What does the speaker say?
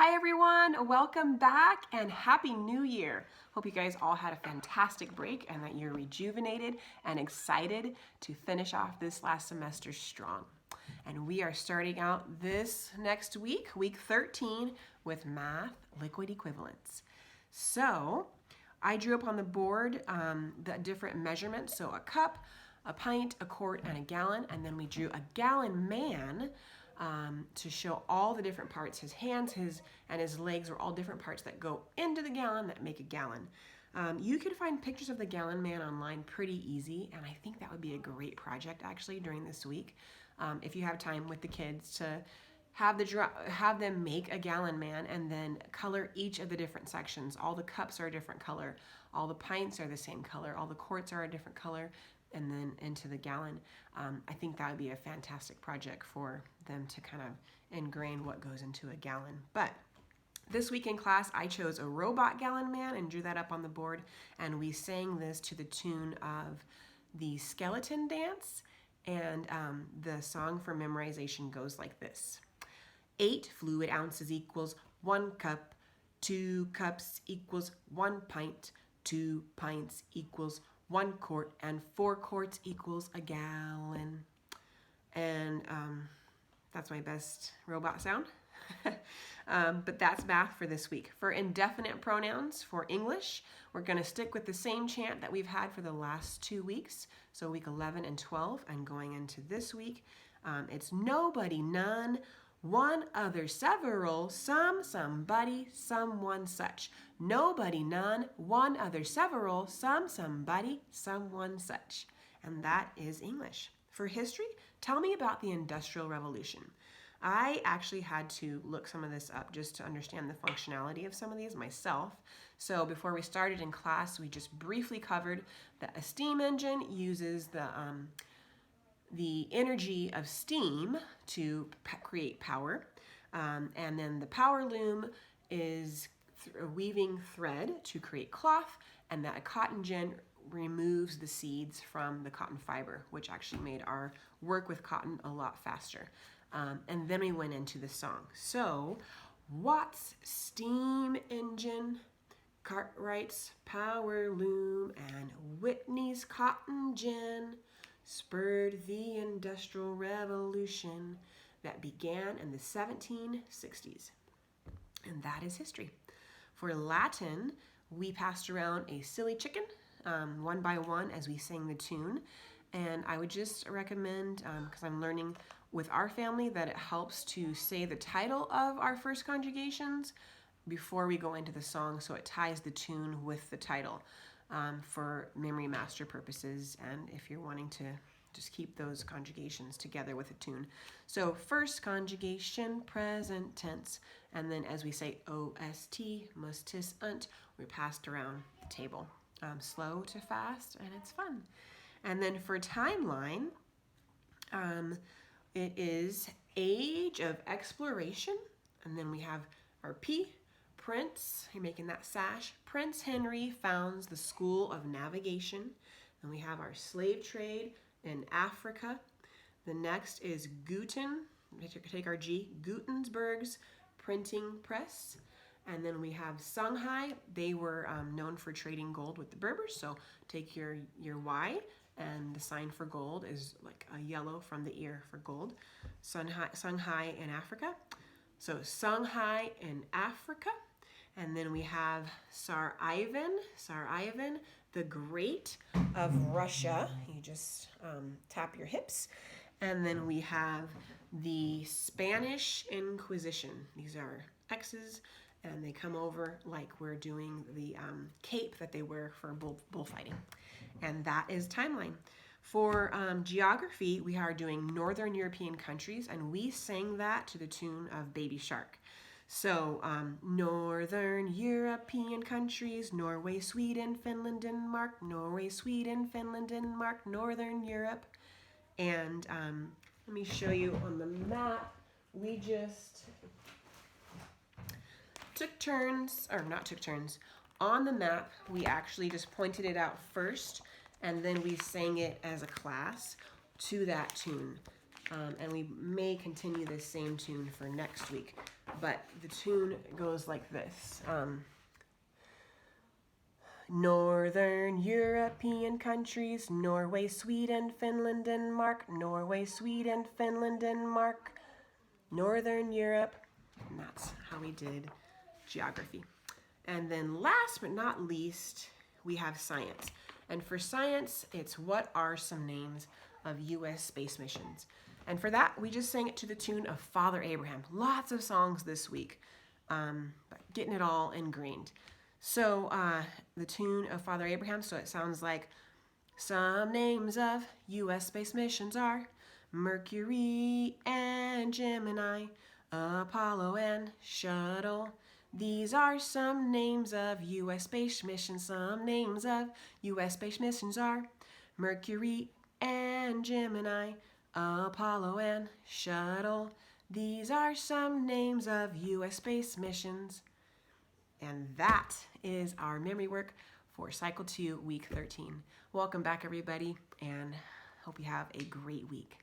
Hi everyone, welcome back and Happy New Year. Hope you guys all had a fantastic break and that you're rejuvenated and excited to finish off this last semester strong. And we are starting out this next week, week 13, with math liquid equivalents. So I drew up on the board the different measurements, so a cup, a pint, a quart, and a gallon, and then we drew a gallon man to show all the different parts. His hands, and his legs are all different parts that go into the gallon that make a gallon. You can find pictures of the gallon man online pretty easy, and I think that would be a great project actually during this week. If you have time with the kids to have them make a gallon man and then color each of the different sections. All the cups are a different color, all the pints are the same color, all the quarts are a different color, and then into the gallon. I think that would be a fantastic project for them to kind of ingrain what goes into a gallon. But this week in class, I chose a robot gallon man and drew that up on the board, and we sang this to the tune of the skeleton dance, and the song for memorization goes like this. 8 fluid ounces equals 1 cup, 2 cups equals 1 pint, 2 pints equals 1 quart, and 4 quarts equals a gallon. And that's my best robot sound. But that's math for this week. For indefinite pronouns for English, we're going to stick with the same chant that we've had for the last 2 weeks. So week 11 and 12, and going into this week, it's nobody, none, one, other, several, some, somebody, someone, such. Nobody, none, one, other, several, some, somebody, someone, such. And that is English. For history, tell me about the Industrial Revolution. I actually had to look some of this up just to understand the functionality of some of these myself. So before we started in class, we just briefly covered that a steam engine uses the energy of steam to create power. And then the power loom is weaving thread to create cloth, and that a cotton gin removes the seeds from the cotton fiber, which actually made our work with cotton a lot faster. And then we went into the song. So, Watt's steam engine, Cartwright's power loom, and Whitney's cotton gin spurred the Industrial Revolution that began in the 1760s. And that is history. For Latin, we passed around a silly chicken, one by one as we sang the tune. And I would just recommend, because I'm learning with our family, that it helps to say the title of our first conjugations before we go into the song, so it ties the tune with the title for memory master purposes, and if you're wanting to just keep those conjugations together with a tune. So first conjugation, present tense, and then as we say OST, must, tis, unt, we passed around the table. Slow to fast, and it's fun. And then for timeline, it is age of exploration, and then we have our P, Prince, you're making that sash. Prince Henry founds the School of Navigation. And we have our slave trade in Africa. The next is Guten, take our G, Gutenberg's printing press. And then we have Shanghai. They were known for trading gold with the Berbers. So take your Y, and the sign for gold is like a yellow from the ear for gold. Shanghai in Africa. So Shanghai in Africa. And then we have Tsar Ivan the Great of Russia. You just tap your hips. And then we have the Spanish Inquisition. These are X's, and they come over like we're doing the cape that they wear for bullfighting. And that is timeline. For geography, we are doing Northern European countries, and we sang that to the tune of Baby Shark. So, Northern European countries, Norway, Sweden, Finland, Denmark, Norway, Sweden, Finland, Denmark, Northern Europe. And let me show you on the map, we just took turns, or not took turns. On the map, we actually just pointed it out first, and then we sang it as a class to that tune. And we may continue this same tune for next week. but the tune goes like this. Northern European countries, Norway, Sweden, Finland, Denmark, Norway, Sweden, Finland, Denmark, Northern Europe, and that's how we did geography. And then last but not least, we have science. And for science, it's what are some names of U.S. space missions? And for that, we just sang it to the tune of Father Abraham. Lots of songs this week, but getting it all ingrained. So the tune of Father Abraham, so it sounds like, some names of U.S. space missions are Mercury and Gemini, Apollo and Shuttle. These are some names of U.S. space missions. Some names of U.S. space missions are Mercury and Gemini, Apollo and Shuttle. These are some names of U.S. space missions. And that is our memory work for Cycle 2, Week 13. Welcome back, everybody, and hope you have a great week.